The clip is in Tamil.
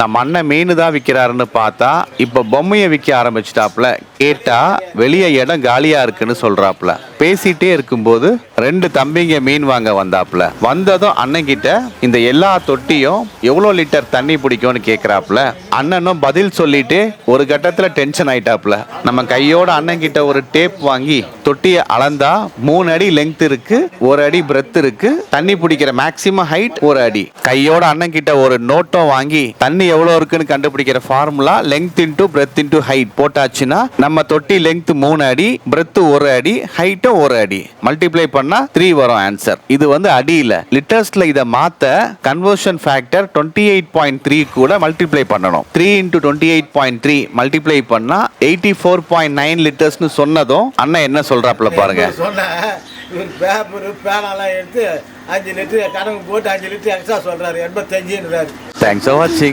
நம்ம அண்ணன் மீன் தான் விற்கிறாருன்னு பார்த்தா இப்போ பொம்மையை விற்க ஆரம்பிச்சிட்டாப்புல. கேட்டா வெளியே இடம் காலியா இருக்குன்னு சொல்றாப்புல. பேசிட்டே இருக்கும்போது ரெண்டு தம்பிங்க மீன் வாங்க வந்தாப்புல. வந்ததும் அண்ணன் கிட்ட இந்த எல்லா தொட்டியும் எவ்வளோ லிட்டர் தண்ணி பிடிக்கும்னு கேட்குறாப்புல. அண்ணனும் பதில் சொல்லிட்டு ஒரு கட்டத்தில் டென்ஷன் ஆயிட்டாப்புல. நம்ம கையோட அண்ணன் கிட்ட ஒரு டேப் வாங்கி தொட்டியை அளந்தா 3 அடி லெங்த் இருக்கு, 1 அடி பிரெத் இருக்கு, தண்ணி பிடிக்கிற மேக்சிமம் ஹைட் 1 அடி. கையோட அண்ணன் கிட்ட ஒரு நோட்டம் வாங்கி தண்ணி எவ்வளவு இருக்குன்னு கண்டுபிடிக்கிற formula length into breadth into height போட்டாச்சுன்னா நம்ம தொட்டி லெங்த் 3 அடி, பிரெத் 1 அடி, ஹைட் 1 அடி, மல்டிப்ளை பண்ணா 3 வரும் ஆன்சர். இது அடியில. லிட்டர்ஸ்ல இத மாத்த கன்வர்ஷன் ஃபேக்டர் 28.3 கூட மல்டிப்ளை பண்ணணும். 3 into 28.3 மல்டிப்ளை பண்ணா 84.9 லிட்டர்ஸ்னு சொன்னதும் அண்ணன் என்ன சொல்றாப்ல பாருங்க. பேப்பர் பேனாலாம் எடுத்து 5 லிட்டர் கணக்கு போட்டு 5 லிட்டர் எக்ஸ்ட்ரா சொல்றாரு. 85. தேங்க்ஸ் ஃபார் வாட்சிங்.